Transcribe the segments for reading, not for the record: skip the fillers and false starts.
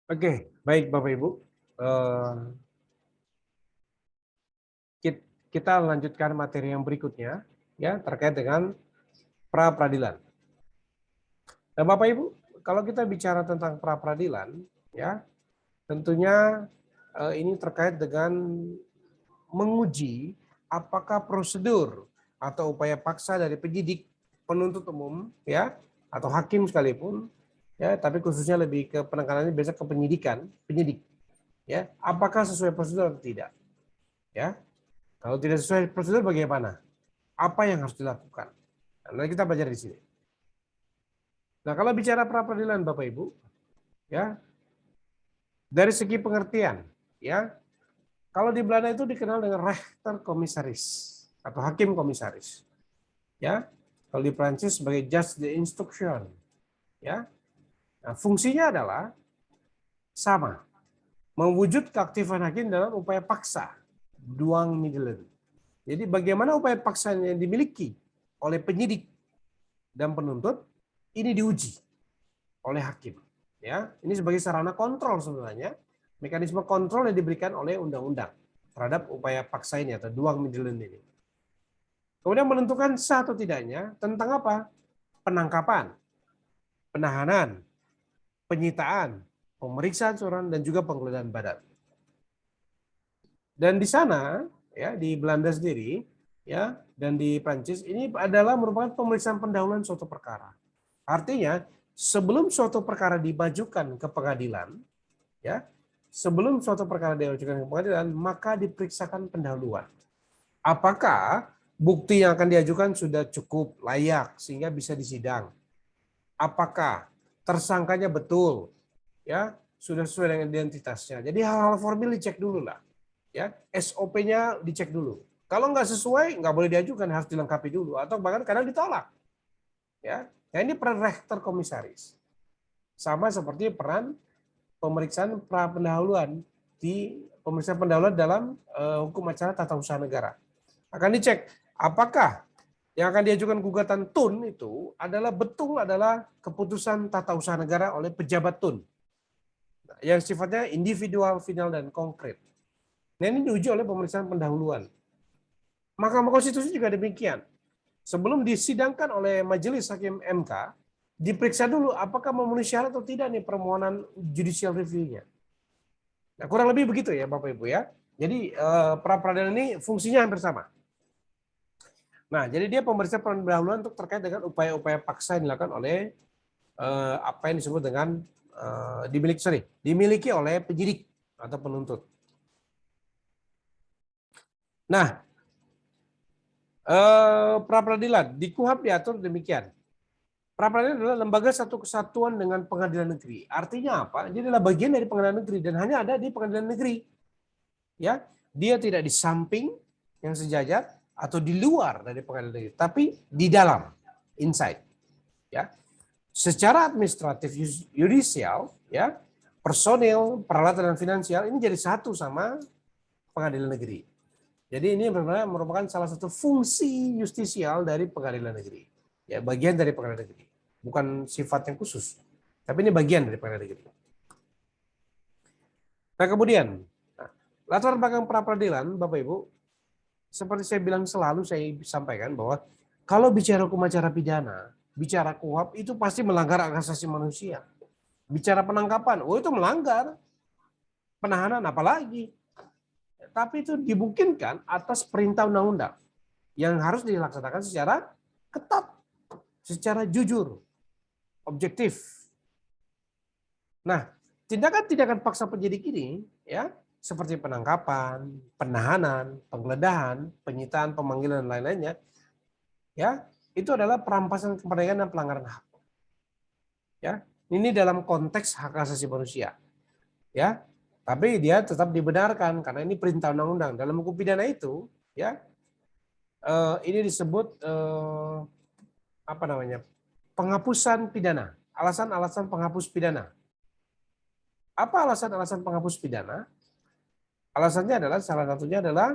Oke, baik Bapak Ibu. Kita lanjutkan materi yang berikutnya ya terkait dengan pra peradilan. Nah, Bapak Ibu, kalau kita bicara tentang pra peradilan ya, tentunya ini terkait dengan menguji apakah prosedur atau upaya paksa dari penyidik, penuntut umum ya atau hakim sekalipun ya, tapi khususnya lebih ke penekanannya biasa ke penyidik ya, apakah sesuai prosedur atau tidak ya. Kalau tidak sesuai prosedur bagaimana? Apa yang harus dilakukan? Nah, nanti kita belajar di sini. Nah, kalau bicara pra peradilan Bapak Ibu, ya, dari segi pengertian, ya, kalau di Belanda itu dikenal dengan rechter komisaris atau hakim komisaris. Ya. Kalau di Prancis sebagai judge de instruction, ya. Nah, fungsinya adalah sama, mewujud keaktifan hakim dalam upaya paksa, duang middelen. Jadi bagaimana upaya paksa yang dimiliki oleh penyidik dan penuntut ini diuji oleh hakim. Ya, ini sebagai sarana kontrol sebenarnya, mekanisme kontrol yang diberikan oleh undang-undang terhadap upaya paksa ini atau duang middelen ini. Kemudian menentukan sah atau tidaknya tentang apa? Penangkapan, penahanan, penyitaan, pemeriksaan seorang dan juga penggeledahan badan. Dan di sana ya di Belanda sendiri ya dan di Prancis ini adalah merupakan pemeriksaan pendahuluan suatu perkara. Artinya sebelum suatu perkara dimajukan ke pengadilan ya, sebelum suatu perkara diajukan ke pengadilan maka diperiksakan pendahuluan. Apakah bukti yang akan diajukan sudah cukup layak sehingga bisa disidang? Apakah tersangkanya betul ya, sudah sesuai dengan identitasnya. Jadi hal-hal formil dicek dulu lah. Ya, SOP-nya dicek dulu. Kalau nggak sesuai, nggak boleh diajukan, harus dilengkapi dulu. Atau bahkan kadang ditolak. Ya, nah ini peran rektor komisaris. Sama seperti peran pemeriksaan pra pendahuluan di pemeriksaan pendahuluan dalam hukum acara tata usaha negara. Akan dicek apakah yang akan diajukan gugatan TUN itu adalah betul adalah keputusan tata usaha negara oleh pejabat TUN yang sifatnya individual, final, dan konkret. Nah, ini diuji oleh pemeriksaan pendahuluan. Mahkamah Konstitusi juga demikian. Sebelum disidangkan oleh Majelis Hakim MK, diperiksa dulu apakah memenuhi syarat atau tidak nih permohonan judicial review-nya. Nah, kurang lebih begitu ya Bapak Ibu ya. Jadi pra peradilan ini fungsinya hampir sama. Nah, jadi dia pemeriksaan pendahuluan untuk terkait dengan upaya-upaya paksa yang dilakukan oleh apa yang disebut dengan dimiliki oleh penyidik atau penuntut. Nah, pra peradilan di KUHP diatur demikian. Pra peradilan adalah lembaga satu kesatuan dengan pengadilan negeri. Artinya apa? Dia adalah bagian dari pengadilan negeri dan hanya ada di pengadilan negeri. Ya, dia tidak di samping yang sejajar atau di luar dari pengadilan negeri, tapi di dalam, inside. Ya, secara administratif yudisial, ya, personil, peralatan dan finansial ini jadi satu sama pengadilan negeri. Jadi ini merupakan salah satu fungsi justisial dari pengadilan negeri. Ya, bagian dari pengadilan negeri. Bukan sifat yang khusus. Tapi ini bagian dari pengadilan negeri. Nah, kemudian, latar belakang pra peradilan, Bapak Ibu, seperti saya bilang selalu saya sampaikan bahwa kalau bicara hukum acara pidana, bicara KUHP itu pasti melanggar hak asasi manusia. Bicara penangkapan, oh itu melanggar. Penahanan apalagi. Tapi itu dimungkinkan atas perintah undang-undang yang harus dilaksanakan secara ketat, secara jujur, objektif. Nah, tindakan-tindakan paksa penyidik ini ya, seperti penangkapan, penahanan, penggeledahan, penyitaan, pemanggilan dan lain-lainnya ya, itu adalah perampasan kemerdekaan dan pelanggaran hak. Ya, ini dalam konteks hak asasi manusia. Ya, tapi dia tetap dibenarkan karena ini perintah undang-undang. Dalam hukum pidana itu, ya, ini disebut apa namanya? Penghapusan pidana. Alasan-alasan penghapus pidana. Apa alasan-alasan penghapus pidana? Alasannya adalah salah satunya adalah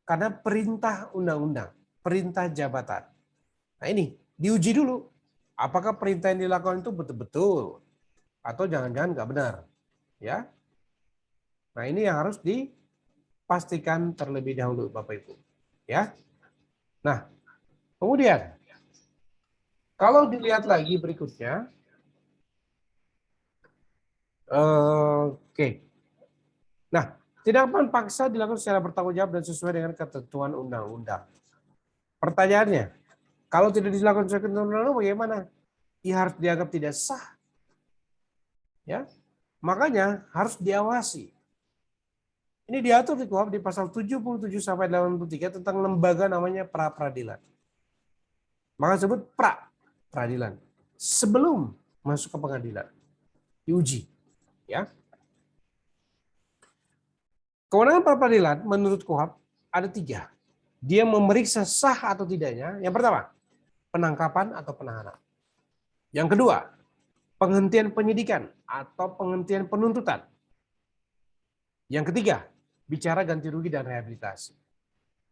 karena perintah undang-undang, perintah jabatan. Nah, ini diuji dulu. Apakah perintah yang dilakukan itu betul-betul atau jangan-jangan nggak benar? Ya. Nah, ini yang harus dipastikan terlebih dahulu Bapak Ibu. Ya. Nah, kemudian kalau dilihat lagi berikutnya, oke. Nah, tindakan paksa dilakukan secara bertanggung jawab dan sesuai dengan ketentuan undang-undang. Pertanyaannya, kalau tidak dilakukan sesuai ketentuan undang-undang bagaimana? Ya harus dianggap tidak sah. Ya, makanya harus diawasi. Ini diatur di KUHP di pasal 77 sampai 83 tentang lembaga namanya pra peradilan. Maka disebut pra peradilan. Sebelum masuk ke pengadilan, diuji. Ya. Kewenangan pra peradilan menurut KUHP ada 3. Dia memeriksa sah atau tidaknya. Yang pertama, penangkapan atau penahanan. Yang kedua, penghentian penyidikan atau penghentian penuntutan. Yang ketiga, bicara ganti rugi dan rehabilitasi.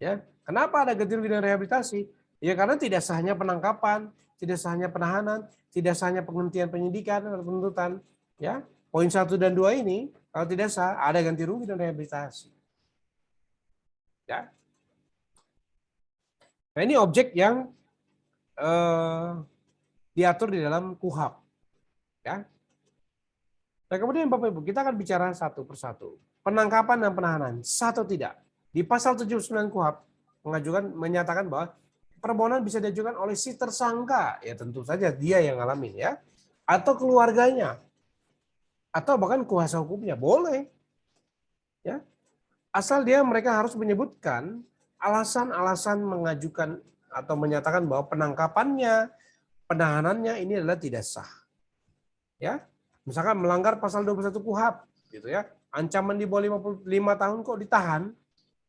Ya, kenapa ada ganti rugi dan rehabilitasi? Ya karena tidak sahnya penangkapan, tidak sahnya penahanan, tidak sahnya penghentian penyidikan atau penuntutan. Ya, poin 1 dan 2 ini kalau tidak sah ada ganti rugi dan rehabilitasi. Ya. Nah ini objek yang diatur di dalam KUHP. Ya. Nah kemudian Bapak Ibu kita akan bicara satu persatu. Penangkapan dan penahanan, satu tidak. Di pasal 79 KUHP menyatakan bahwa permohonan bisa diajukan oleh si tersangka, ya tentu saja dia yang ngalamin ya, atau keluarganya, atau bahkan kuasa hukumnya, boleh. Ya, asal mereka harus menyebutkan alasan-alasan mengajukan atau menyatakan bahwa penangkapannya, penahanannya ini adalah tidak sah. Ya, misalkan melanggar pasal 21 KUHP, gitu ya, ancaman di bawah 55 tahun kok ditahan,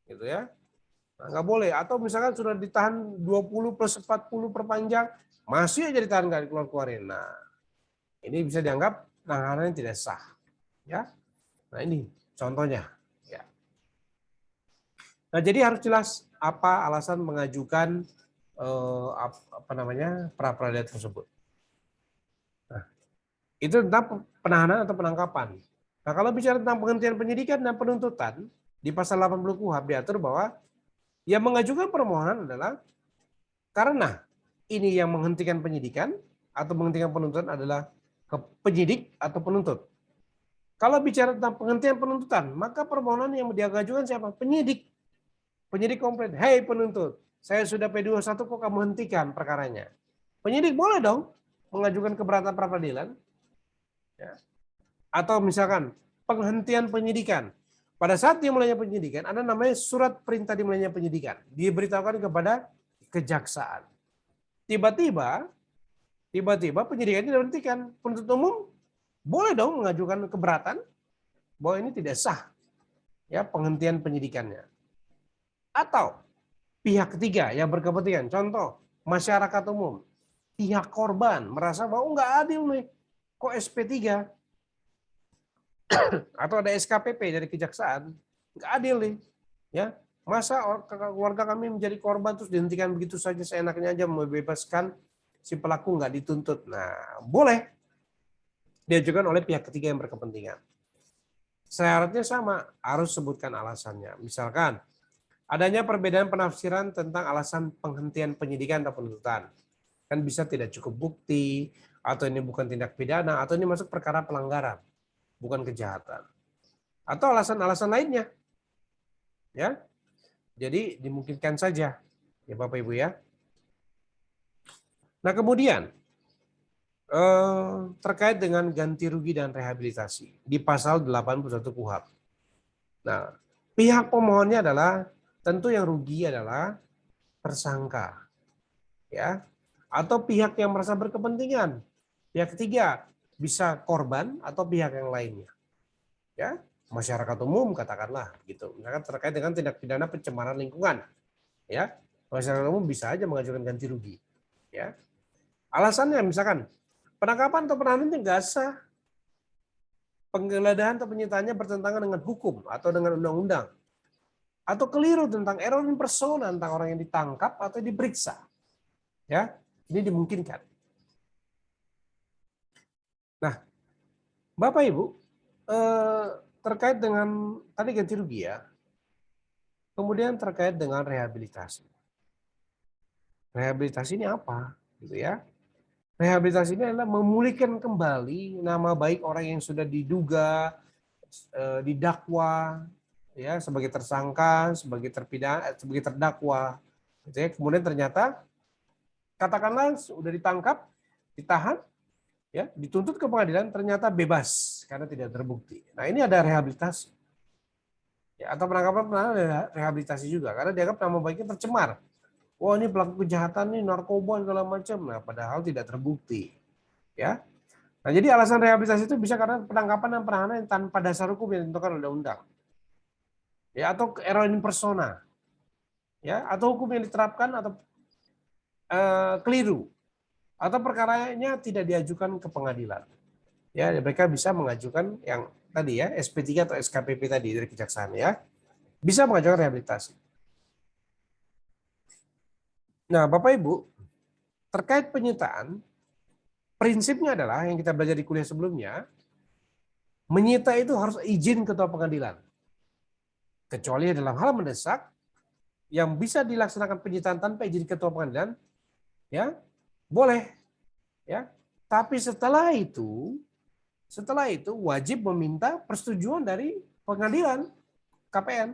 gitu ya. Nah, nggak boleh. Atau misalkan sudah ditahan 20 plus 40 perpanjang, masih aja ditahan nggak dikeluarin. Nah, ini bisa dianggap penanganannya tidak sah. Ya, nah ini contohnya. Ya. Nah, jadi harus jelas apa alasan mengajukan pra peradilan tersebut. Nah, itu tentang penahanan atau penangkapan. Nah, kalau bicara tentang penghentian penyidikan dan penuntutan, di pasal 80 KUHP diatur bahwa yang mengajukan permohonan adalah karena ini yang menghentikan penyidikan atau menghentikan penuntutan adalah penyidik atau penuntut. Kalau bicara tentang penghentian penuntutan, maka permohonan yang diajukan siapa? Penyidik. Penyidik komplain, "Hei penuntut, saya sudah P21 kok kamu hentikan perkaranya." Penyidik boleh dong mengajukan keberatan pra peradilan. Ya. Atau misalkan penghentian penyidikan. Pada saat dimulainya penyidikan, ada namanya surat perintah dimulainya penyidikan. Diberitahukan kepada kejaksaan. Tiba-tiba penyidikan itu dihentikan. Penuntut umum boleh dong mengajukan keberatan bahwa ini tidak sah ya penghentian penyidikannya. Atau pihak ketiga yang berkepentingan, contoh masyarakat umum, pihak korban merasa bahwa nggak adil nih, kok SP3 atau ada SKPP dari kejaksaan, nggak adil nih, ya masa keluarga kami menjadi korban terus dihentikan begitu saja seenaknya aja membebaskan si pelaku nggak dituntut. Nah boleh diajukan oleh pihak ketiga yang berkepentingan. Syaratnya sama, harus sebutkan alasannya. Misalkan adanya perbedaan penafsiran tentang alasan penghentian penyidikan atau penuntutan. Kan bisa tidak cukup bukti, atau ini bukan tindak pidana, atau ini masuk perkara pelanggaran, bukan kejahatan. Atau alasan-alasan lainnya. Ya. Jadi dimungkinkan saja, ya Bapak Ibu ya. Nah kemudian terkait dengan ganti rugi dan rehabilitasi di pasal 81 KUHP. Nah, pihak pemohonnya adalah tentu yang rugi adalah tersangka, ya, atau pihak yang merasa berkepentingan. Pihak ketiga bisa korban atau pihak yang lainnya, ya, masyarakat umum katakanlah, gitu. Misalkan terkait dengan tindak pidana pencemaran lingkungan, ya, masyarakat umum bisa aja mengajukan ganti rugi, ya. Alasannya misalkan penangkapan atau penahanannya nggak sah, penggeledahan atau penyitaannya bertentangan dengan hukum atau dengan undang-undang, atau keliru tentang error in persona tentang orang yang ditangkap atau diperiksa, ya ini dimungkinkan. Nah, Bapak Ibu, terkait dengan tadi ganti rugi ya. Kemudian terkait dengan rehabilitasi. Rehabilitasi ini apa? Gitu ya. Rehabilitasi ini adalah memulihkan kembali nama baik orang yang sudah diduga, didakwa, ya sebagai tersangka, sebagai terpidana, sebagai terdakwa. Gitu ya. Kemudian ternyata katakanlah sudah ditangkap, ditahan, ya dituntut ke pengadilan, ternyata bebas karena tidak terbukti. Nah ini ada rehabilitasi. Ya, atau penangkapan ada rehabilitasi juga karena dianggap nama baiknya tercemar. Wah ini pelaku kejahatan nih narkoba segala macam. Nah padahal tidak terbukti. Ya. Nah jadi alasan rehabilitasi itu bisa karena penangkapan dan penahanan yang tanpa dasar hukum yang ditentukan oleh undang-undang. Ya atau error in persona. Ya atau hukum yang diterapkan atau keliru atau perkaranya tidak diajukan ke pengadilan. Ya mereka bisa mengajukan yang tadi ya SP3 atau SKPP tadi dari kejaksaan ya. Bisa mengajukan rehabilitasi. Nah, Bapak Ibu, terkait penyitaan, prinsipnya adalah yang kita belajar di kuliah sebelumnya, menyita itu harus izin ketua pengadilan. Kecuali dalam hal mendesak yang bisa dilaksanakan penyitaan tanpa izin ketua pengadilan, ya boleh, ya. Tapi setelah itu wajib meminta persetujuan dari pengadilan KPN,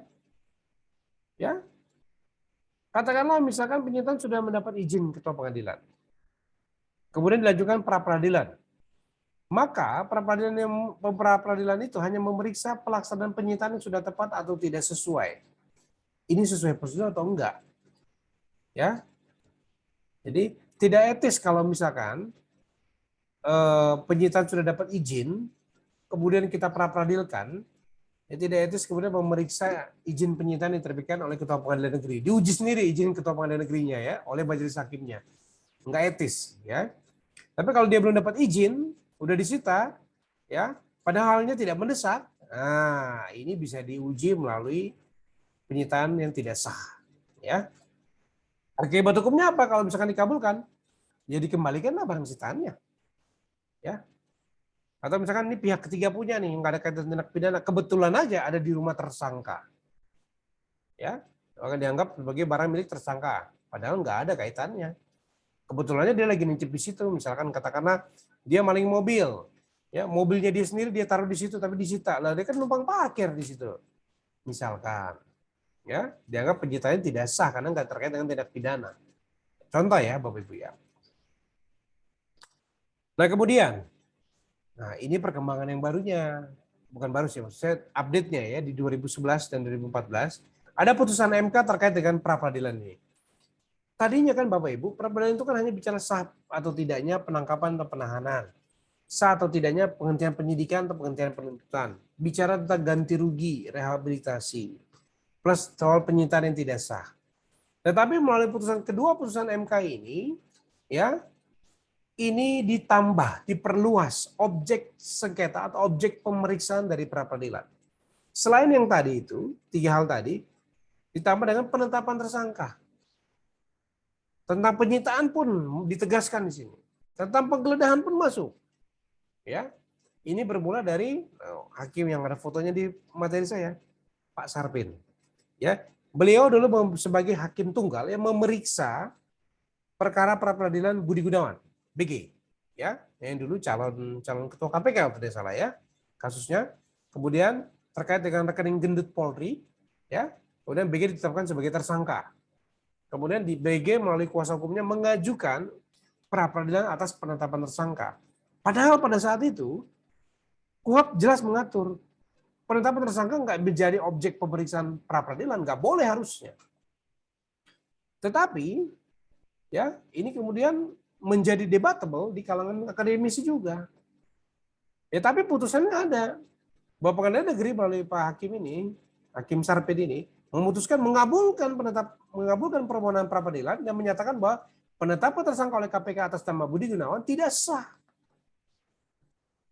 ya. Katakanlah misalkan penyitaan sudah mendapat izin ketua pengadilan, kemudian dilanjutkan pra peradilan. Maka pra-peradilan itu hanya memeriksa pelaksanaan penyitaan yang sudah tepat atau tidak sesuai. Ini sesuai prosedur atau enggak? Ya. Jadi tidak etis kalau misalkan penyitaan sudah dapat izin, kemudian kita pra-peradilkan, ya tidak etis kemudian memeriksa izin penyitaan yang diterbitkan oleh Ketua Pengadilan Negeri. Diuji sendiri izin Ketua Pengadilan Negerinya ya, oleh majelis hakimnya. Enggak etis, ya. Tapi kalau dia belum dapat izin, udah disita, ya, padahalnya tidak mendesak, nah ini bisa diuji melalui penyitaan yang tidak sah, ya. Akibat hukumnya apa kalau misalkan dikabulkan? Ya dikembalikanlah barang sitaannya, ya. Atau misalkan ini pihak ketiga punya nih, nggak ada kaitan tindak pidana, kebetulan aja ada di rumah tersangka, ya, maka dianggap sebagai barang milik tersangka, padahal nggak ada kaitannya. Kebetulannya dia lagi nincip di situ, misalkan katakanlah dia maling mobil, ya mobilnya dia sendiri dia taruh di situ tapi disita, lah dia kan numpang parkir di situ, misalkan, ya dianggap penyitaannya tidak sah karena nggak terkait dengan tindak pidana. Contoh ya Bapak Ibu ya. Nah kemudian, nah ini perkembangan yang barunya, bukan baru sih, maksudnya update-nya ya di 2011 dan 2014 ada putusan MK terkait dengan pra peradilan ini. Tadinya kan Bapak Ibu, pra peradilan itu kan hanya bicara sah atau tidaknya penangkapan atau penahanan, sah atau tidaknya penghentian penyidikan atau penghentian penuntutan, bicara tentang ganti rugi, rehabilitasi, plus soal penyitaan yang tidak sah. Tetapi melalui putusan MK ini, ya, ini ditambah, diperluas objek sengketa atau objek pemeriksaan dari pra peradilan. Selain yang tadi itu, tiga hal tadi, ditambah dengan penetapan tersangka. Tentang penyitaan pun ditegaskan di sini. Tentang penggeledahan pun masuk. Ya, ini bermula dari hakim yang ada fotonya di materi saya, Pak Sarpin. Ya, beliau dulu sebagai hakim tunggal yang memeriksa perkara pra peradilan Budi Gunawan, BG. Ya, yang dulu calon ketua KPK kalau tidak salah ya, kasusnya. Kemudian terkait dengan rekening gendut Polri, ya. Kemudian BG ditetapkan sebagai tersangka. Kemudian di BG melalui kuasa hukumnya mengajukan pra peradilan atas penetapan tersangka. Padahal pada saat itu KUHP jelas mengatur penetapan tersangka nggak menjadi objek pemeriksaan pra peradilan, nggak boleh harusnya. Tetapi ya ini kemudian menjadi debatable di kalangan akademisi juga. Ya tapi putusannya ada. Bahwa Pengadilan Negeri melalui Pak Hakim ini, Hakim Sarpin ini, memutuskan mengabulkan permohonan pra peradilan dan menyatakan bahwa penetapan tersangka oleh KPK atas nama Budi Gunawan tidak sah.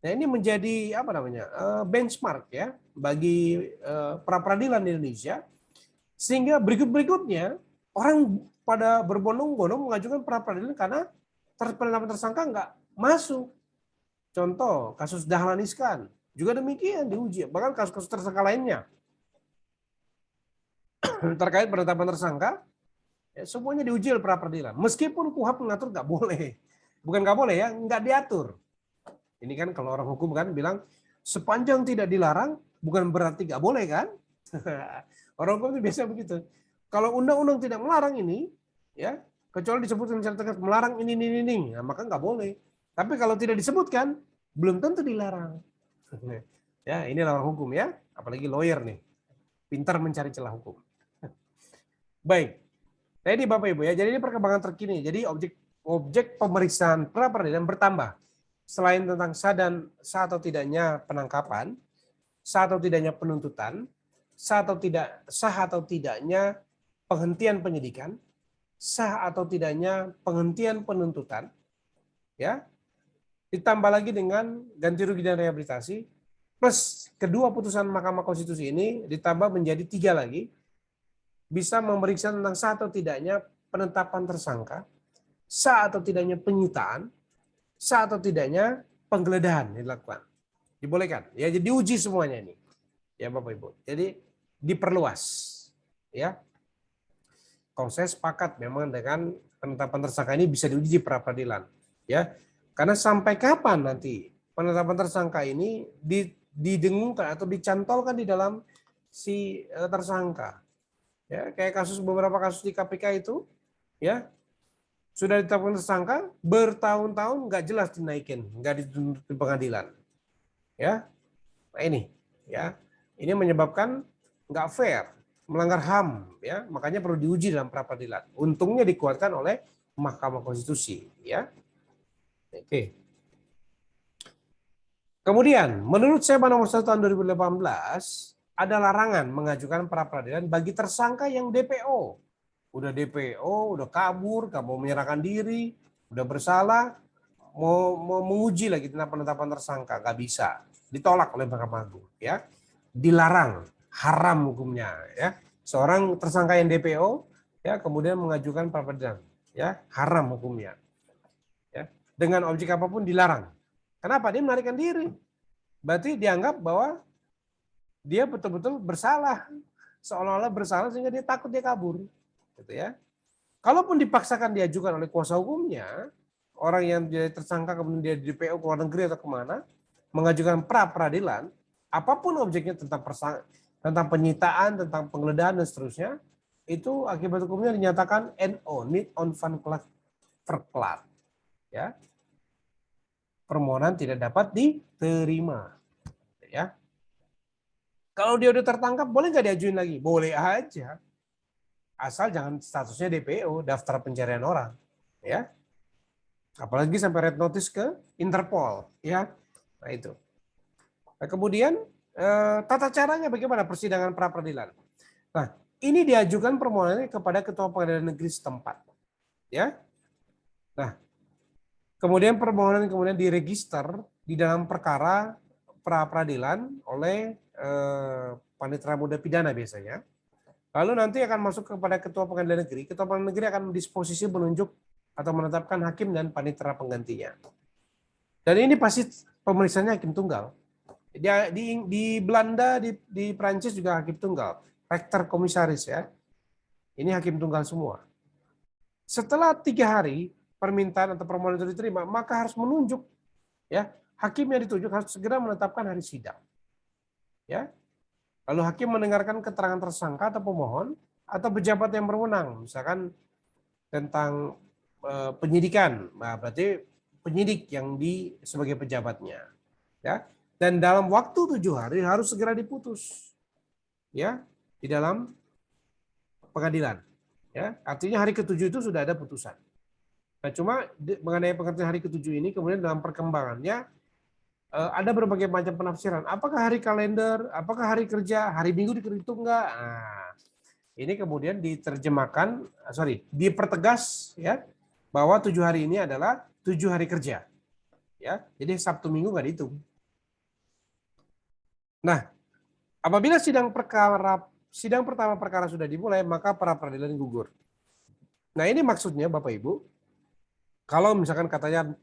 Nah ini menjadi apa namanya benchmark ya bagi pra peradilan di Indonesia, sehingga berikutnya orang pada berbondong-bondong mengajukan pra peradilan karena penetapan tersangka nggak masuk. Contoh kasus Dahlan Iskan, juga demikian diuji. Bahkan kasus-kasus tersangka lainnya terkait penetapan tersangka, ya, semuanya diuji oleh pra peradilan. Meskipun KUHP mengatur nggak boleh, bukan nggak boleh ya, nggak diatur. Ini kan kalau orang hukum kan bilang sepanjang tidak dilarang bukan berarti nggak boleh kan? Orang hukum itu biasa begitu. Kalau undang-undang tidak melarang ini, ya kecuali disebutkan secara tegas melarang ini, nah, maka nggak boleh. Tapi kalau tidak disebutkan, belum tentu dilarang. Ya, ini orang hukum ya, apalagi lawyer nih, pintar mencari celah hukum. Baik, nah ini Bapak Ibu ya, jadi ini perkembangan terkini. Jadi objek pemeriksaan pra peradilan bertambah. Selain tentang sah atau tidaknya penangkapan, sah atau tidaknya penuntutan, sah atau tidaknya penghentian penyidikan, sah atau tidaknya penghentian penuntutan, ya. Ditambah lagi dengan ganti rugi dan rehabilitasi, plus kedua putusan Mahkamah Konstitusi ini ditambah menjadi 3 lagi, bisa memeriksa tentang sah atau tidaknya penetapan tersangka, sah atau tidaknya penyitaan, sah atau tidaknya penggeledahan dilakukan. Dibolehkan. Ya, jadi diuji semuanya ini. Ya Bapak Ibu. Jadi diperluas. Ya. Kalau saya sepakat memang dengan penetapan tersangka ini bisa diuji pra peradilan. Ya. Karena sampai kapan nanti penetapan tersangka ini didengungkan atau dicantolkan di dalam si tersangka. Ya, kayak beberapa kasus di KPK itu, ya sudah ditetapkan tersangka bertahun-tahun nggak jelas dinaikin, nggak dituntut di pengadilan. Ya, nah ini, ya ini menyebabkan nggak fair, melanggar HAM, ya makanya perlu diuji dalam pra peradilan. Untungnya dikuatkan oleh Mahkamah Konstitusi, ya. Oke. Kemudian, menurut Seba nomor 1 tahun 2018, ada larangan mengajukan pra peradilan bagi tersangka yang DPO. Udah DPO, udah kabur, gak mau menyerahkan diri, udah bersalah, mau menguji lagi tentang penetapan tersangka, gak bisa. Ditolak oleh Mahkamah Agung, ya. Dilarang, haram hukumnya, ya. Seorang tersangka yang DPO, ya, kemudian mengajukan pra peradilan, ya, haram hukumnya. Ya. Dengan objek apapun dilarang. Kenapa? Dia melarikan diri. Berarti dianggap bahwa dia betul-betul bersalah, seolah-olah bersalah sehingga dia takut dia kabur, gitu ya. Kalaupun dipaksakan diajukan oleh kuasa hukumnya, orang yang jadi tersangka kemudian dia di DPO ke luar negeri atau kemana, mengajukan pra peradilan, apapun objeknya tentang penyitaan, tentang penggeledahan dan seterusnya, itu akibat hukumnya dinyatakan NO, need on fund verklat, ya. Permohonan tidak dapat diterima, ya. Kalau dia udah tertangkap, boleh nggak diajuin lagi? Boleh aja. Asal jangan statusnya DPO, daftar pencarian orang. Ya. Apalagi sampai red notice ke Interpol. Ya. Nah itu. Nah, kemudian, tata caranya bagaimana persidangan pra peradilan? Nah, ini diajukan permohonannya kepada Ketua Pengadilan Negeri setempat. Ya. Nah, kemudian permohonan kemudian diregister di dalam perkara pra peradilan oleh Panitera Muda Pidana biasanya. Lalu nanti akan masuk kepada Ketua Pengadilan Negeri. Ketua Pengadilan Negeri akan disposisi menunjuk atau menetapkan hakim dan panitera penggantinya. Dan ini pasti pemeriksaannya hakim tunggal. Di Belanda, di Prancis juga hakim tunggal. Rektor komisaris ya. Ini hakim tunggal semua. Setelah 3 hari permintaan atau permohonan itu diterima, maka harus menunjuk ya, hakim yang ditunjuk harus segera menetapkan hari sidang. Ya. Lalu hakim mendengarkan keterangan tersangka atau pemohon atau pejabat yang berwenang, misalkan tentang penyidikan, nah, berarti penyidik yang sebagai pejabatnya, ya. Dan dalam waktu 7 hari harus segera diputus, ya, di dalam pengadilan, ya. Artinya hari ke-7 itu sudah ada putusan. Nah, cuma mengenai pengertian hari ke-7 ini kemudian dalam perkembangannya ada berbagai macam penafsiran. Apakah hari kalender, apakah hari kerja, hari Minggu dihitung enggak? Nah, ini kemudian diterjemahkan, dipertegas ya, bahwa 7 hari ini adalah 7 hari kerja. Ya, jadi Sabtu Minggu nggak dihitung. Nah, apabila sidang pertama perkara sudah dimulai, maka pra peradilan gugur. Nah, ini maksudnya Bapak Ibu, kalau misalkan katanya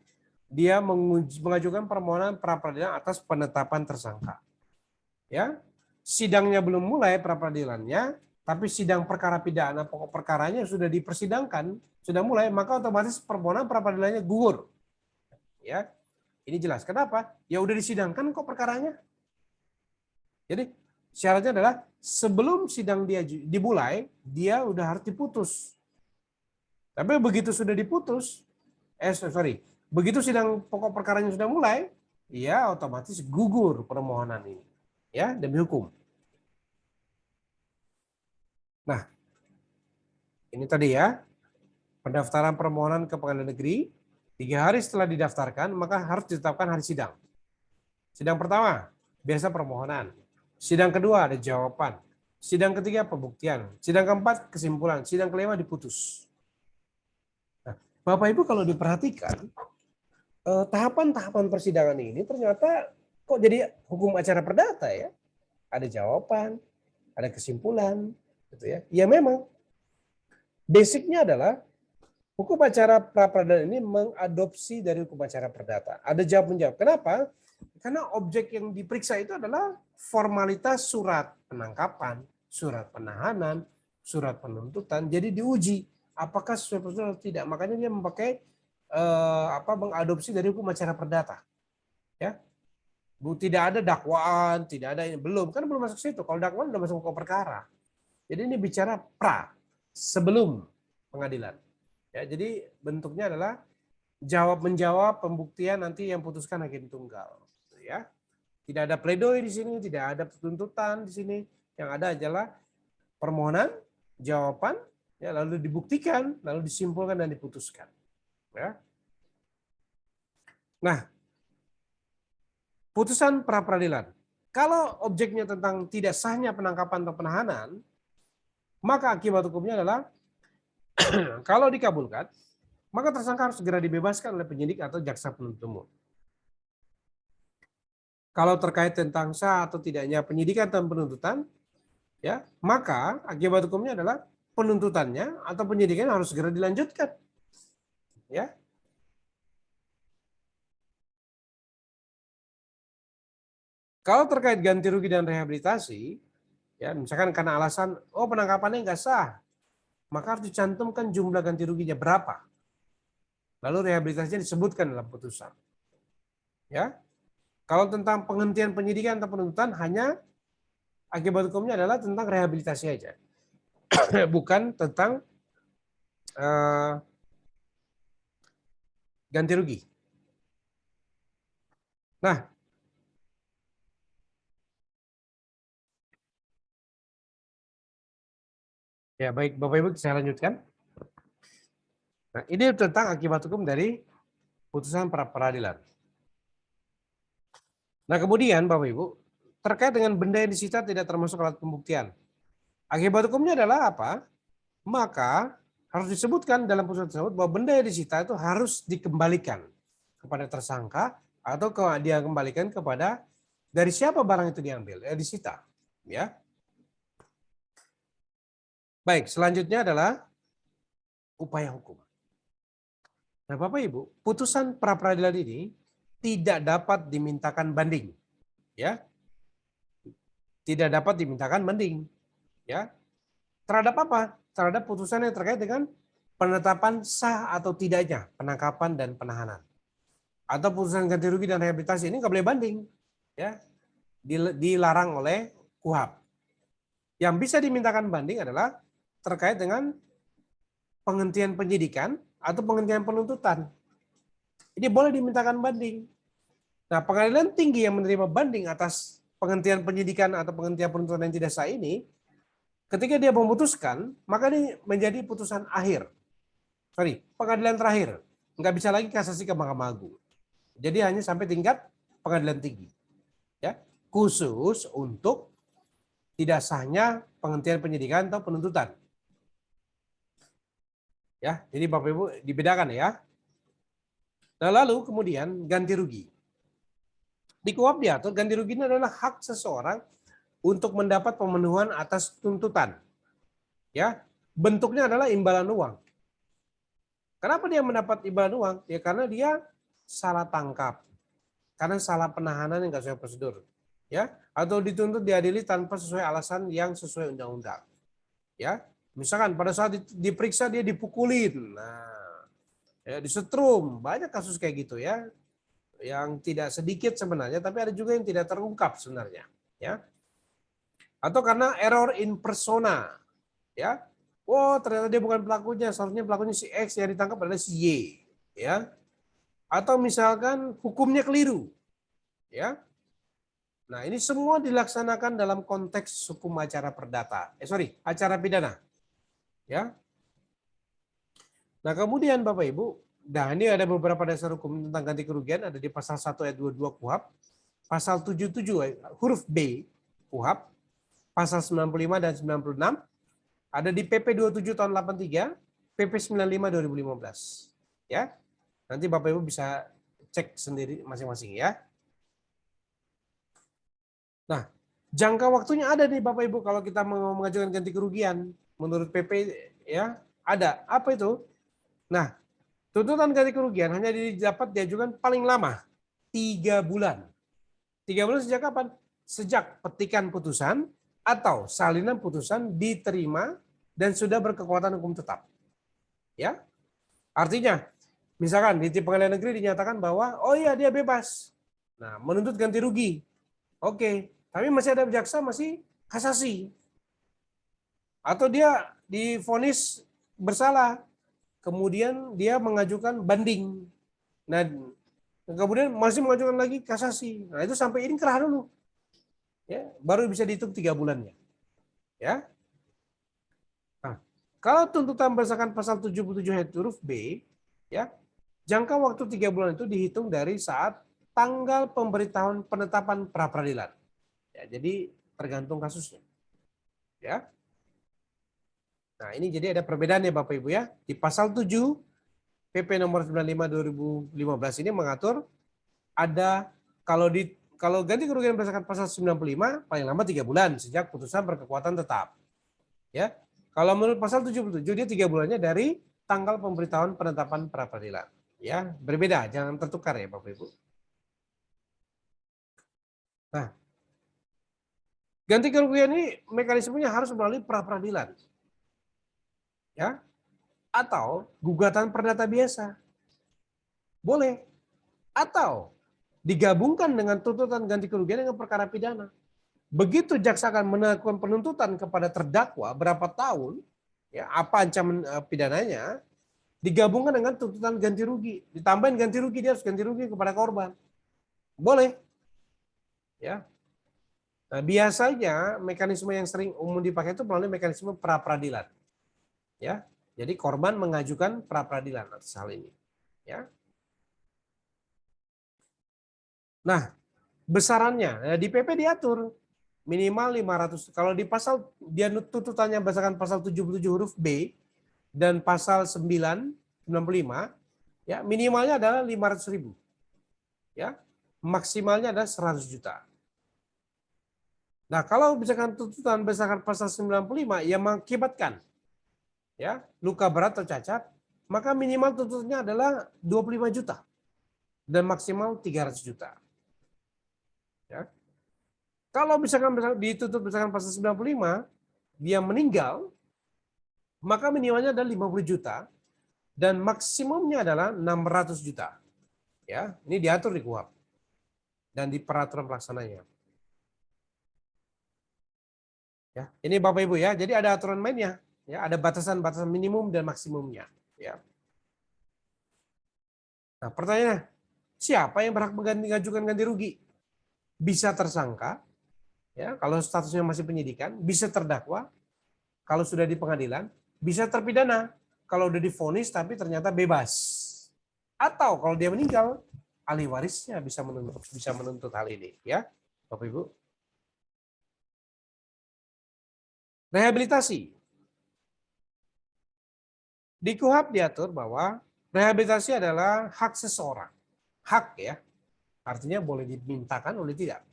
dia mengajukan permohonan pra peradilan atas penetapan tersangka. Ya, sidangnya belum mulai pra peradilannya, tapi sidang perkara pidana pokok perkaranya sudah dipersidangkan, sudah mulai, maka otomatis permohonan pra peradilannya gugur. Ya, ini jelas. Kenapa? Ya udah disidangkan kok perkaranya. Jadi syaratnya adalah sebelum sidang dia dimulai, dia udah harus diputus. Tapi begitu sudah diputus, begitu sidang pokok perkaranya sudah mulai, ya otomatis gugur permohonan ini, ya demi hukum. Nah, ini tadi ya pendaftaran permohonan ke pengadilan negeri. 3 hari setelah didaftarkan, maka harus ditetapkan hari sidang. Sidang pertama biasa permohonan. Sidang kedua ada jawaban. Sidang ketiga pembuktian. Sidang keempat kesimpulan. Sidang kelima diputus. Nah, Bapak Ibu kalau diperhatikan, tahapan-tahapan persidangan ini ternyata kok jadi hukum acara perdata ya. Ada jawaban, ada kesimpulan, gitu ya. Ya memang basicnya adalah hukum acara pra peradilan ini mengadopsi dari hukum acara perdata. Ada jawab menjawab. Kenapa? Karena objek yang diperiksa itu adalah formalitas surat penangkapan, surat penahanan, surat penuntutan. Jadi diuji apakah sesuai prosedur atau tidak. Makanya dia memakai mengadopsi dari hukum acara perdata. Ya, tidak ada dakwaan, tidak ada ini, belum masuk situ. Kalau dakwaan sudah masuk ke perkara. Jadi ini bicara pra sebelum pengadilan. Ya, jadi bentuknya adalah jawab menjawab, pembuktian nanti yang putuskan hakim tunggal. Ya, tidak ada pledoi di sini, tidak ada tuntutan di sini. Yang ada adalah permohonan, jawaban, ya, lalu dibuktikan, lalu disimpulkan dan diputuskan. Ya. Nah, putusan pra peradilan. Kalau objeknya tentang tidak sahnya penangkapan atau penahanan, maka akibat hukumnya adalah kalau dikabulkan, maka tersangka harus segera dibebaskan oleh penyidik atau jaksa penuntut umum. Kalau terkait tentang sah atau tidaknya penyidikan dan penuntutan, ya, maka akibat hukumnya adalah penuntutannya atau penyidikan harus segera dilanjutkan. Ya. Kalau terkait ganti rugi dan rehabilitasi, ya, misalkan karena alasan penangkapannya nggak sah, maka harus dicantumkan jumlah ganti ruginya berapa. Lalu rehabilitasinya disebutkan dalam putusan. Ya. Kalau tentang penghentian penyidikan atau penuntutan hanya akibat hukumnya adalah tentang rehabilitasi aja. Bukan tentang ganti rugi. Nah, ya baik Bapak Ibu saya lanjutkan. Nah, ini tentang akibat hukum dari putusan pra peradilan. Nah, kemudian Bapak Ibu, terkait dengan benda yang disita tidak termasuk alat pembuktian. Akibat hukumnya adalah apa? Maka harus disebutkan dalam putusan tersebut bahwa benda yang disita itu harus dikembalikan kepada tersangka atau dia kembalikan kepada dari siapa barang itu diambil, disita. Ya. Baik, selanjutnya adalah upaya hukum. Nah, Bapak Ibu, putusan pra peradilan ini tidak dapat dimintakan banding, ya. Tidak dapat dimintakan banding, ya. Terhadap apa? Terhadap putusan yang terkait dengan penetapan sah atau tidaknya penangkapan dan penahanan. Atau putusan ganti rugi dan rehabilitasi ini nggak boleh banding, ya. Dilarang oleh KUHP. Yang bisa dimintakan banding adalah terkait dengan penghentian penyidikan atau penghentian penuntutan. Ini boleh dimintakan banding. Nah, pengadilan tinggi yang menerima banding atas penghentian penyidikan atau penghentian penuntutan yang tidak sah ini, ketika dia memutuskan, maka ini menjadi putusan akhir. Pengadilan terakhir. Nggak bisa lagi kasasi ke Mahkamah Agung. Jadi hanya sampai tingkat pengadilan tinggi. Ya, khusus untuk tidak sahnya penghentian penyidikan atau penuntutan. Ya, jadi Bapak Ibu dibedakan ya. Nah, lalu kemudian ganti rugi. Di KUHP diatur ganti rugi ini adalah hak seseorang untuk mendapat pemenuhan atas tuntutan. Ya, bentuknya adalah imbalan uang. Kenapa dia mendapat imbalan uang? Ya karena dia salah tangkap karena salah penahanan yang nggak sesuai prosedur, ya, atau dituntut diadili tanpa sesuai alasan yang sesuai undang-undang, ya. Misalkan pada saat diperiksa dia dipukulin, nah, ya, disetrum, banyak kasus kayak gitu ya, yang tidak sedikit sebenarnya, tapi ada juga yang tidak terungkap sebenarnya, ya. Atau karena error in persona, ya. Oh, ternyata dia bukan pelakunya, seharusnya pelakunya si X, yang ditangkap adalah si Y, ya. Atau misalkan hukumnya keliru, ya. Nah, ini semua dilaksanakan dalam konteks hukum acara perdata. Acara pidana, ya. Nah, kemudian Bapak Ibu, nah ini ada beberapa dasar hukum tentang ganti kerugian, ada di pasal 1 ayat 22 KUHP, pasal 77 huruf B KUHP, pasal 95 dan 96, ada di PP 27 tahun 83, PP 95 2015. Ya. Nanti Bapak Ibu bisa cek sendiri masing-masing ya. Nah, jangka waktunya ada nih Bapak Ibu kalau kita mau mengajukan ganti kerugian menurut PP ya, ada. Apa itu? Nah, tuntutan ganti kerugian hanya dapat diajukan paling lama 3 bulan. 3 bulan sejak kapan? Sejak petikan putusan atau salinan putusan diterima dan sudah berkekuatan hukum tetap. Ya. Artinya, misalkan di pengadilan negeri dinyatakan bahwa oh iya dia bebas. Nah, menuntut ganti rugi. Oke, tapi masih ada jaksa masih kasasi. Atau dia divonis bersalah. Kemudian dia mengajukan banding. Nah, kemudian masih mengajukan lagi kasasi. Nah, itu sampai inkrah dulu. Ya, baru bisa dihitung 3 bulannya. Ya. Nah, kalau tuntutan berdasarkan pasal 77 huruf B, ya, jangka waktu 3 bulan itu dihitung dari saat tanggal pemberitahuan penetapan pra peradilan. Ya, jadi tergantung kasusnya. Ya. Nah, ini jadi ada perbedaan ya Bapak Ibu ya. Di pasal 7 PP nomor 95 2015 ini mengatur ada kalau ganti kerugian berdasarkan pasal 95 paling lama 3 bulan sejak putusan berkekuatan tetap. Ya. Kalau menurut pasal 77 dia 3 bulannya dari tanggal pemberitahuan penetapan pra peradilan. Ya, berbeda, jangan tertukar ya Bapak Ibu. Nah, ganti kerugian ini mekanismenya harus melalui pra peradilan. Ya. Atau gugatan perdata biasa. Boleh. Atau digabungkan dengan tuntutan ganti kerugian dengan perkara pidana. Begitu jaksa akan melakukan penuntutan kepada terdakwa berapa tahun, ya apa ancaman pidananya, digabungkan dengan tuntutan ganti rugi, ditambahin ganti rugi, dia harus ganti rugi kepada korban. Boleh. Ya. Nah, biasanya mekanisme yang sering umum dipakai itu melalui mekanisme pra peradilan. Ya. Jadi korban mengajukan pra peradilan atas hal ini. Ya. Nah, besarannya di PP diatur minimal 500. Kalau di pasal dia tuntutannya berdasarkan pasal 77 huruf B dan pasal 995 ya minimalnya adalah 500.000. Ya. Maksimalnya adalah 100 juta. Nah, kalau misalkan tuntutan berdasarkan pasal 95 yang mengakibatkan ya luka berat atau cacat, maka minimal tuntutannya adalah 25 juta dan maksimal 300 juta. Ya. Kalau misalkan dituntut berdasarkan pasal 95, dia meninggal, maka minimalnya adalah 50 juta dan maksimumnya adalah 600 juta. Ya, ini diatur di KUHP dan di peraturan pelaksananya. Ya, ini Bapak Ibu ya. Jadi ada aturan mainnya, ya, ada batasan-batasan minimum dan maksimumnya, ya. Nah, pertanyaannya, siapa yang berhak mengajukan ganti rugi? Bisa tersangka, ya, kalau statusnya masih penyidikan, bisa terdakwa, kalau sudah di pengadilan, bisa terpidana, kalau udah divonis tapi ternyata bebas. Atau kalau dia meninggal, ahli warisnya bisa menuntut hal ini, ya, Bapak Ibu. Rehabilitasi. Di KUHP diatur bahwa rehabilitasi adalah hak seseorang. Hak ya, artinya boleh dimintakan, boleh tidak.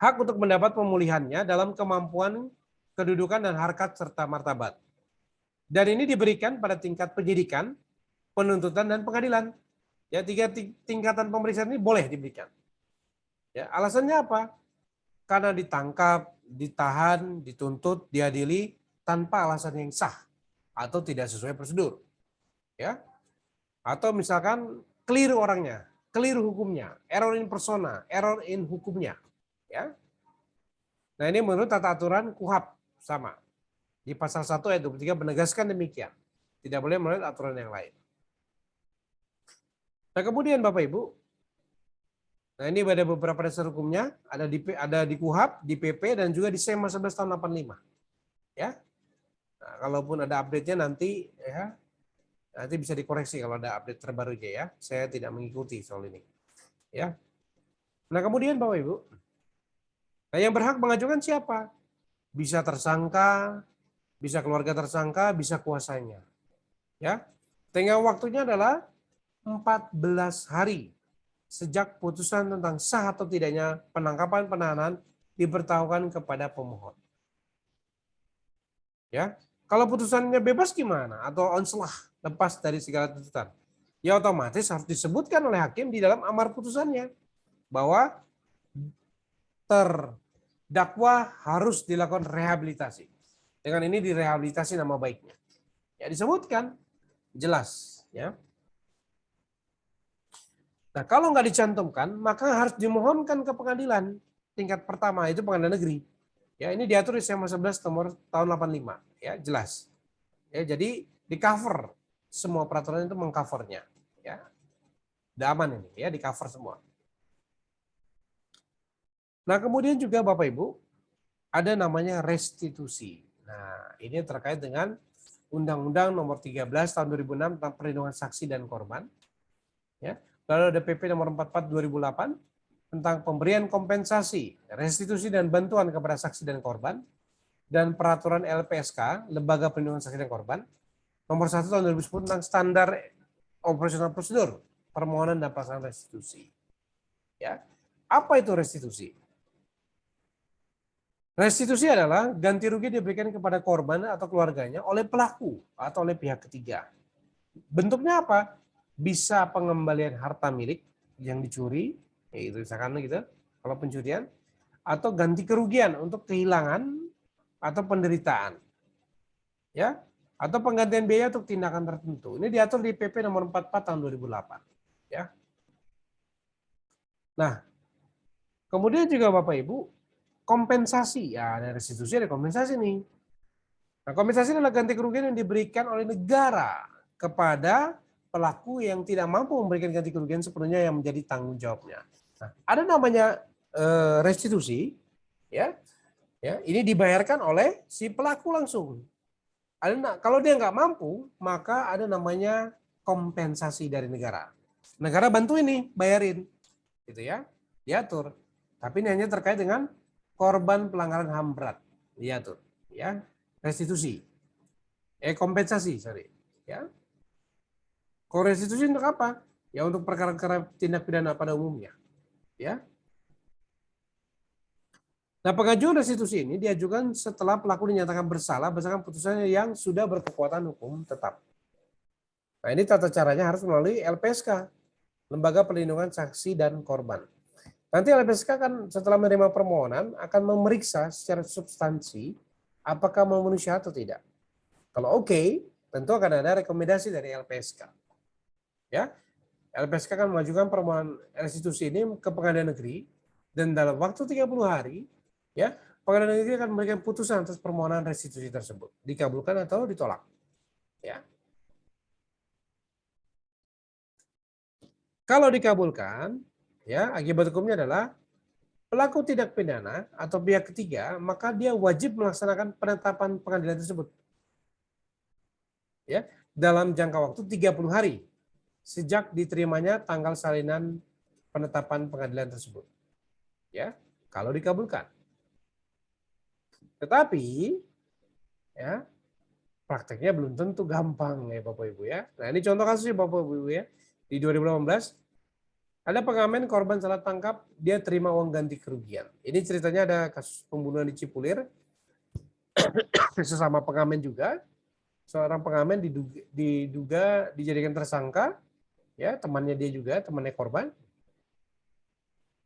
Hak untuk mendapat pemulihannya dalam kemampuan, kedudukan, dan harkat serta martabat. Dan ini diberikan pada tingkat penyidikan, penuntutan, dan pengadilan. Ya, tiga tingkatan pemeriksaan ini boleh diberikan. Ya, alasannya apa? Karena ditangkap, ditahan, dituntut, diadili tanpa alasan yang sah atau tidak sesuai prosedur. Ya, atau misalkan keliru orangnya, keliru hukumnya, error in persona, error in hukumnya. Ya. Nah, ini menurut tata aturan KUHP sama. Di pasal 1 ayat 23 menegaskan demikian. Tidak boleh menurut aturan yang lain. Nah, kemudian Bapak Ibu, nah ini ada beberapa dasar hukumnya, ada di KUHP, di PP, dan juga di SEMA 11 tahun 85. Ya. Nah, kalaupun ada update-nya nanti ya, nanti bisa dikoreksi kalau ada update terbarunya ya. Saya tidak mengikuti soal ini. Ya. Nah, kemudian Bapak Ibu, nah yang berhak mengajukan siapa? Bisa tersangka, bisa keluarga tersangka, bisa kuasanya. Ya. Tengah waktunya adalah 14 hari sejak putusan tentang sah atau tidaknya penangkapan penahanan diberitahukan kepada pemohon. Ya. Kalau putusannya bebas gimana? Atau onslah, lepas dari segala tuntutan. Ya otomatis harus disebutkan oleh hakim di dalam amar putusannya bahwa terdakwa harus dilakukan rehabilitasi. Dengan ini direhabilitasi nama baiknya. Ya disebutkan jelas ya. Nah, kalau nggak dicantumkan, maka harus dimohonkan ke pengadilan tingkat pertama, itu pengadilan negeri. Ya, ini diatur di SEMA 11 nomor tahun 85, ya, jelas. Ya, jadi di cover semua peraturan itu mengcovernya, ya. Udah aman ini, ya, di cover semua. Nah, kemudian juga Bapak Ibu, ada namanya restitusi. Nah, ini terkait dengan Undang-Undang nomor 13 tahun 2006 tentang perlindungan saksi dan korban. Ya. Lalu ada PP nomor 44 2008 tentang pemberian kompensasi, restitusi dan bantuan kepada saksi dan korban, dan peraturan LPSK, Lembaga Perlindungan Saksi dan Korban, nomor 1 tahun 2010 tentang standar operasional prosedur permohonan dan pelaksanaan restitusi. Ya. Apa itu restitusi? Restitusi adalah ganti rugi diberikan kepada korban atau keluarganya oleh pelaku atau oleh pihak ketiga. Bentuknya apa? Bisa pengembalian harta milik yang dicuri, yaitu misalkan gitu, kalau pencurian, atau ganti kerugian untuk kehilangan atau penderitaan. Ya, atau penggantian biaya untuk tindakan tertentu. Ini diatur di PP nomor 44 tahun 2008. Ya. Nah, kemudian juga Bapak Ibu, kompensasi. Ya, ada restitusi, ada kompensasi nih. Nah, kompensasi adalah ganti kerugian yang diberikan oleh negara kepada pelaku yang tidak mampu memberikan ganti kerugian sepenuhnya yang menjadi tanggung jawabnya. Nah, ada namanya restitusi, ya, ya, ini dibayarkan oleh si pelaku langsung. Kalau dia nggak mampu, maka ada namanya kompensasi dari negara. Negara bantu ini, bayarin, gitu ya, diatur. Tapi ini hanya terkait dengan korban pelanggaran HAM berat, diatur, ya, restitusi, kompensasi, sorry, ya. Kalau restitusi untuk apa? Ya untuk perkara-perkara tindak pidana pada umumnya, ya. Nah, pengajuan restitusi ini diajukan setelah pelaku dinyatakan bersalah berdasarkan putusannya yang sudah berkekuatan hukum tetap. Nah, ini tata caranya harus melalui LPSK, Lembaga Perlindungan Saksi dan Korban. Nanti LPSK kan setelah menerima permohonan akan memeriksa secara substansi apakah memenuhi syarat atau tidak. Kalau oke, tentu akan ada rekomendasi dari LPSK. Ya, LPSK akan mengajukan permohonan restitusi ini ke pengadilan negeri dan dalam waktu 30 hari, ya, pengadilan negeri akan memberikan putusan atas permohonan restitusi tersebut, dikabulkan atau ditolak. Ya. Kalau dikabulkan, ya, akibat hukumnya adalah pelaku tindak pidana atau pihak ketiga, maka dia wajib melaksanakan penetapan pengadilan tersebut. Ya, dalam jangka waktu 30 hari sejak diterimanya tanggal salinan penetapan pengadilan tersebut. Ya, kalau dikabulkan. Tetapi ya, prakteknya belum tentu gampang ya Bapak Ibu ya. Nah, ini contoh kasusnya Bapak Ibu ya. Di 2018 ada pengamen korban salah tangkap, dia terima uang ganti kerugian. Ini ceritanya ada kasus pembunuhan di Cipulir, sesama pengamen juga. Seorang pengamen diduga dijadikan tersangka, ya temannya dia juga, temannya korban.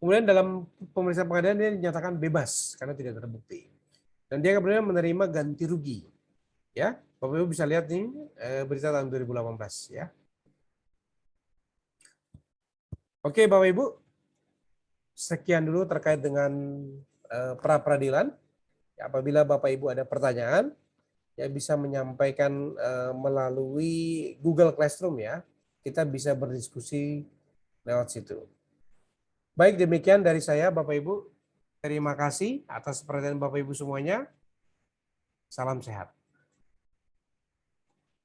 Kemudian dalam pemeriksaan pengadilan dia dinyatakan bebas karena tidak terbukti. Dan dia kemudian menerima ganti rugi. Ya, Bapak Ibu bisa lihat nih berita tahun 2018 ya. Oke, Bapak Ibu. Sekian dulu terkait dengan pra peradilan. Apabila Bapak Ibu ada pertanyaan, ya bisa menyampaikan melalui Google Classroom ya. Kita bisa berdiskusi lewat situ. Baik, demikian dari saya Bapak Ibu. Terima kasih atas perhatian Bapak Ibu semuanya. Salam sehat.